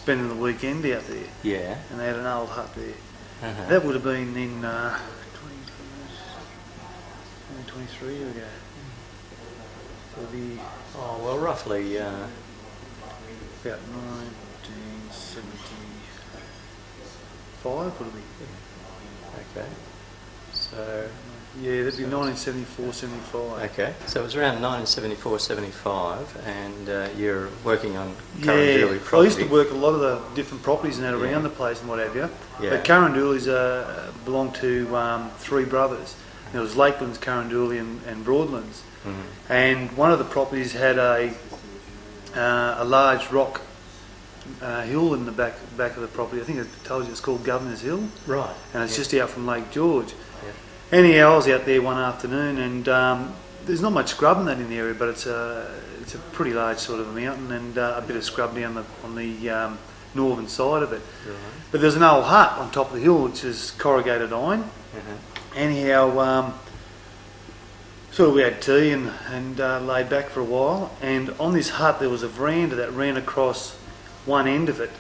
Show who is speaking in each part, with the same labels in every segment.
Speaker 1: spending the weekend out there.
Speaker 2: Yeah.
Speaker 1: And they had an old hut there. That would have been in 2023 years ago. So it'll be
Speaker 2: Oh, well, roughly,
Speaker 1: about 1975 would it be?
Speaker 2: okay. So,
Speaker 1: Yeah, that'd be 1974, 75.
Speaker 2: okay. So it was around 1974, 75, and you're working on
Speaker 1: Yeah,
Speaker 2: Curranduli
Speaker 1: I
Speaker 2: property.
Speaker 1: used to work a lot of the different properties and that around the place and what have you.
Speaker 2: Yeah.
Speaker 1: But Curranduli's belonged to three brothers. There was Lakelands, Curranduli and Broadlands. And one of the properties had a large rock hill in the back of the property. I think I told you it's called Governor's Hill.
Speaker 2: Right.
Speaker 1: And it's just out from Lake George.
Speaker 2: Yeah.
Speaker 1: Anyhow, I was out there one afternoon, and there's not much scrub in that in the area, but it's a pretty large sort of mountain, and a bit of scrub down on the northern side of it.
Speaker 2: Right.
Speaker 1: But there's an old hut on top of the hill which is corrugated iron. Anyhow, so we had tea and laid back for a while, and on this hut there was a veranda that ran across one end of it.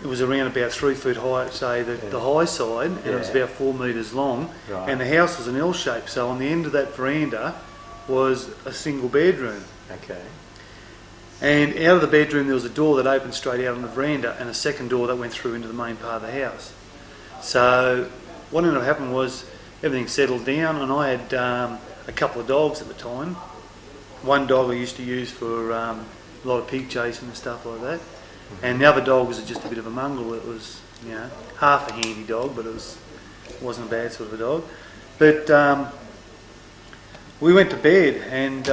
Speaker 1: It was around about 3 foot high, say the high side, and it was about 4 metres long.
Speaker 2: Right.
Speaker 1: And the house was an L shape, so on the end of that veranda was a single bedroom.
Speaker 2: Okay.
Speaker 1: And out of the bedroom there was a door that opened straight out on the veranda, and a second door that went through into the main part of the house. So what ended up happening was everything settled down, and I had a couple of dogs at the time. One dog I used to use for a lot of pig chasing and stuff like that, and the other dog was just a bit of a mongrel. It was, half a handy dog, but it wasn't a bad sort of a dog. But we went to bed, and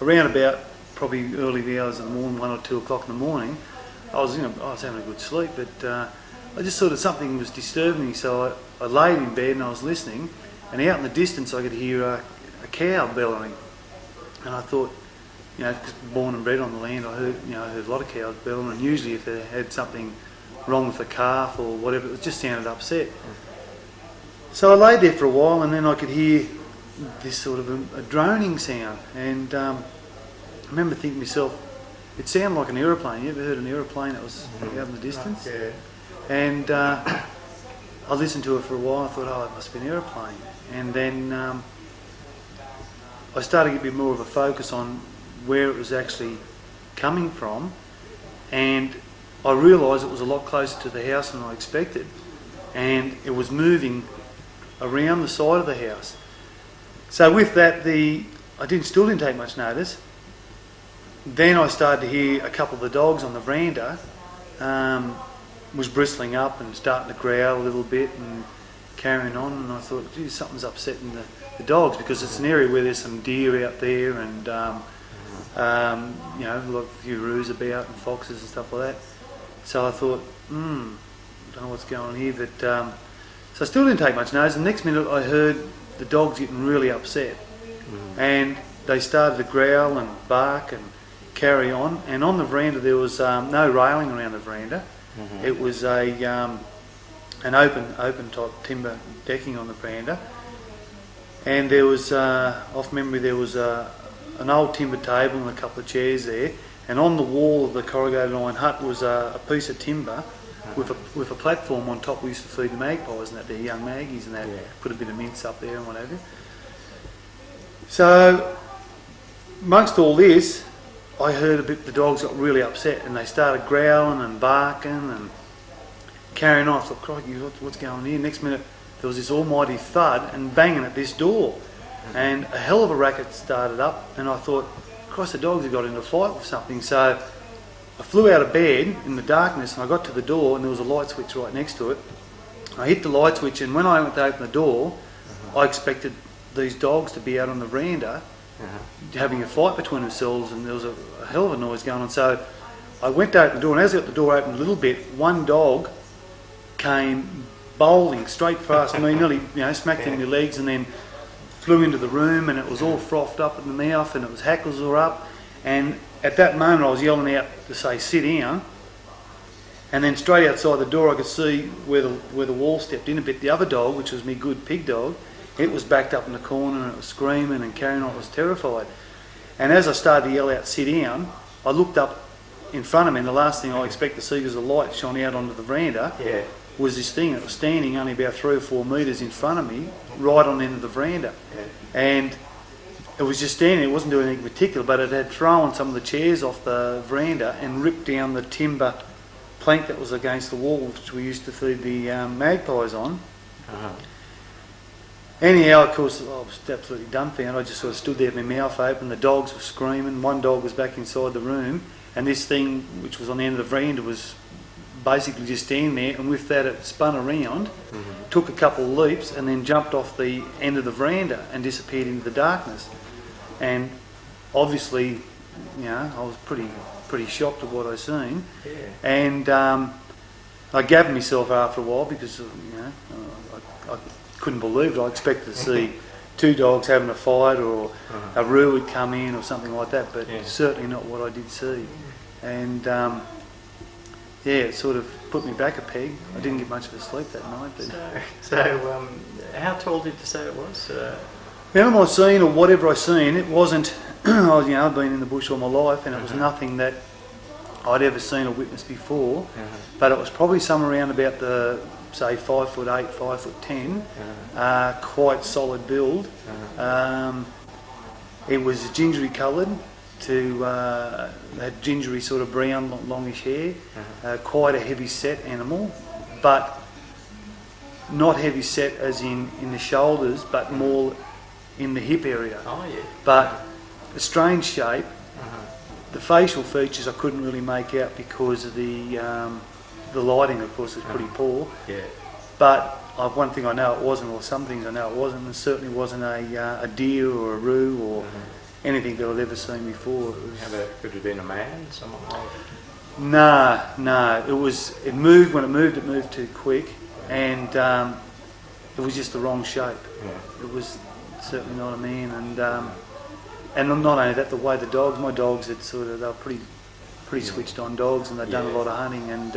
Speaker 1: around about probably early hours of the morning, 1 or 2 o'clock in the morning, I was having a good sleep, but I just sort of something was disturbing me, so I laid in bed and I was listening, and out in the distance I could hear a cow bellowing, and I thought, because born and bred on the land, I heard a lot of cows bellowing, and usually if they had something wrong with the calf or whatever, it just sounded upset. So I laid there for a while, and then I could hear this sort of a droning sound, and I remember thinking to myself, it sounded like an aeroplane. You ever heard an aeroplane that was out in the distance?
Speaker 2: Yeah.
Speaker 1: And I listened to it for a while. I thought, oh, it must be an aeroplane. And then I started to get a bit more of a focus on where it was actually coming from, and I realised it was a lot closer to the house than I expected, and it was moving around the side of the house. So with that, still didn't take much notice. Then I started to hear a couple of the dogs on the veranda was bristling up and starting to growl a little bit and carrying on, and I thought, gee, something's upsetting the dogs, because it's an area where there's some deer out there and a few roos about and foxes and stuff like that. So I thought, don't know what's going on here, but so I still didn't take much notice. The next minute I heard the dogs getting really upset, and they started to growl and bark and carry on. And on the veranda there was no railing around the veranda. It was an open type timber decking on the veranda, and there was off memory there was an old timber table and a couple of chairs there, and on the wall of the corrugated iron hut was a piece of timber with a platform on top. We used to feed the magpies and that, they're young maggies and that, put a bit of mince up there and what have you. So amongst all this, I heard the dogs got really upset, and they started growling and barking and carrying on. I thought, crikey, what's going on here? Next minute there was this almighty thud and banging at this door, and a hell of a racket started up, and I thought, Christ, the dogs have got into a fight with something. So I flew out of bed in the darkness, and I got to the door, and there was a light switch right next to it. I hit the light switch, and when I went to open the door, I expected these dogs to be out on the veranda having a fight between themselves, and there was a hell of a noise going on. So I went to open the door, and as I got the door open a little bit, one dog came bowling straight past me, nearly smacked in my legs, and then flew into the room, and it was all frothed up in the mouth, and its hackles were up. And at that moment I was yelling out to say, sit down, and then straight outside the door I could see where the wall stepped in a bit. The other dog, which was my good pig dog, it was backed up in the corner, and it was screaming and carrying on. It was terrified. And as I started to yell out, sit down, I looked up in front of me, and the last thing I expect to see was a light shone out onto the veranda.
Speaker 2: Yeah.
Speaker 1: Was this thing that was standing only about 3 or 4 metres in front of me, right on the end of the veranda.
Speaker 2: Yeah.
Speaker 1: And it was just standing, it wasn't doing anything particular, but it had thrown some of the chairs off the veranda and ripped down the timber plank that was against the wall, which we used to feed the magpies on. Anyhow, of course, I was absolutely dumbfounded. I just sort of stood there with my mouth open. The dogs were screaming. One dog was back inside the room, and this thing, which was on the end of the veranda, was basically just standing there, and with that it spun around, took a couple of leaps, and then jumped off the end of the veranda and disappeared into the darkness. And obviously, you know, I was pretty shocked at what I seen.
Speaker 2: Yeah.
Speaker 1: And I gathered myself after a while because, you know, I couldn't believe it. I expected to see 2 dogs having a fight, or a roo would come in or something like that, but certainly not what I did see. And yeah, it sort of put me back a peg. I didn't get much of a sleep that night. But
Speaker 2: So how tall did you say it was?
Speaker 1: the animal I seen, or whatever I seen, it wasn't. I've been in the bush all my life, and it was nothing that I'd ever seen or witnessed before. But it was probably somewhere around about the, say, 5'8", 5'10", quite solid build. It was gingery coloured, had gingery sort of brown, longish hair. Quite a heavy set animal, but not heavy set as in the shoulders, but more in the hip area.
Speaker 2: Oh yeah.
Speaker 1: But a strange shape. The facial features I couldn't really make out because of the lighting, of course, was pretty poor.
Speaker 2: Yeah.
Speaker 1: But one thing I know it wasn't, or some things I know it wasn't, and certainly wasn't a deer or a roo or anything that I'd ever seen before. It was,
Speaker 2: How about, could it have been a man? Someone like
Speaker 1: no. It moved. When it moved too quick, and it was just the wrong shape.
Speaker 2: Yeah.
Speaker 1: It was certainly not a man, and not only that, the way the dogs, my dogs, they were pretty switched on dogs, and they'd done a lot of hunting, and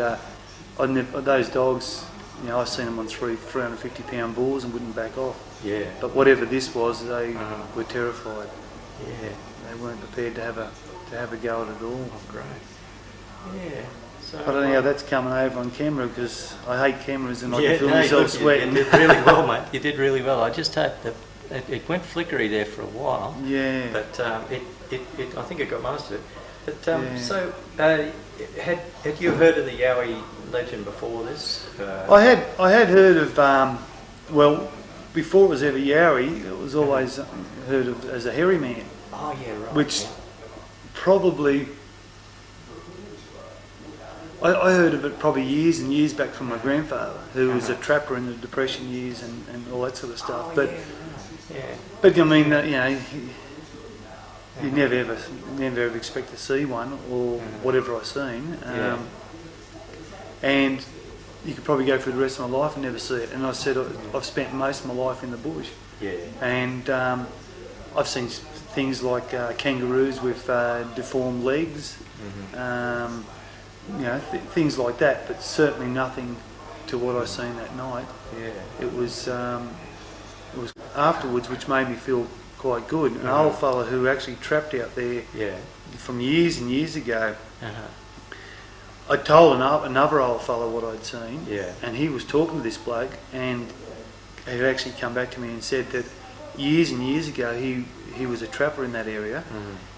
Speaker 1: those dogs, you know, I've seen them on 350 pound bulls and wouldn't back off.
Speaker 2: Yeah.
Speaker 1: But whatever this was, they were terrified.
Speaker 2: Yeah.
Speaker 1: They weren't prepared to have a go at it all.
Speaker 2: Oh, great. Yeah. So,
Speaker 1: I don't know how that's coming over on camera, because I hate cameras and I
Speaker 2: yeah,
Speaker 1: can feel
Speaker 2: no,
Speaker 1: myself
Speaker 2: look,
Speaker 1: sweating.
Speaker 2: You did really well, mate. You did really well. I just hope that it went flickery there for a while.
Speaker 1: Yeah.
Speaker 2: But I think it got most of it. But
Speaker 1: Yeah.
Speaker 2: so, had you heard of the Yowie legend before this?
Speaker 1: I had heard of well, before it was ever Yowie, it was always heard of as a hairy man.
Speaker 2: Oh yeah, right.
Speaker 1: Which probably I heard of it probably years and years back from my grandfather, who was a trapper in the Depression years and all that sort of stuff.
Speaker 2: Oh,
Speaker 1: but
Speaker 2: yeah.
Speaker 1: but I mean, you know, you never ever expect to see one or whatever I've seen. And you could probably go through the rest of my life and never see it. And I said I've spent most of my life in the bush.
Speaker 2: Yeah.
Speaker 1: And I've seen things like kangaroos with deformed legs, you know, things like that, but certainly nothing to what I seen that night.
Speaker 2: Yeah.
Speaker 1: It was afterwards, which made me feel quite good. An old fella who actually trapped out there from years and years ago. I told another old fella what I'd seen, and he was talking to this bloke, and he had actually come back to me and said that years and years ago he was a trapper in that area,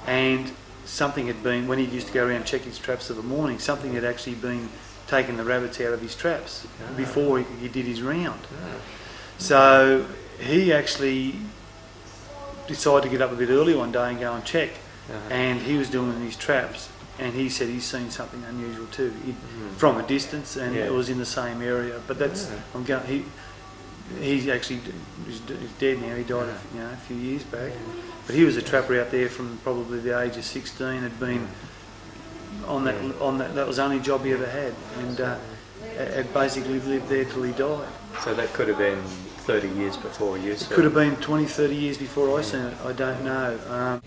Speaker 1: and something had been, when he used to go around and check his traps of the morning, something had actually been taking the rabbits out of his traps before he did his round. So he actually decided to get up a bit early one day and go and check, and he was doing his traps, and he said he's seen something unusual too, from a distance, and it was in the same area. But that's he actually is dead now. He died a few years back, but he was a trapper out there from probably the age of 16. Had been on that. That was the only job he ever had, and had basically lived there till he died.
Speaker 2: So that could have been 30 years before you.
Speaker 1: It could have been 20, 30 years before I seen it. I don't know.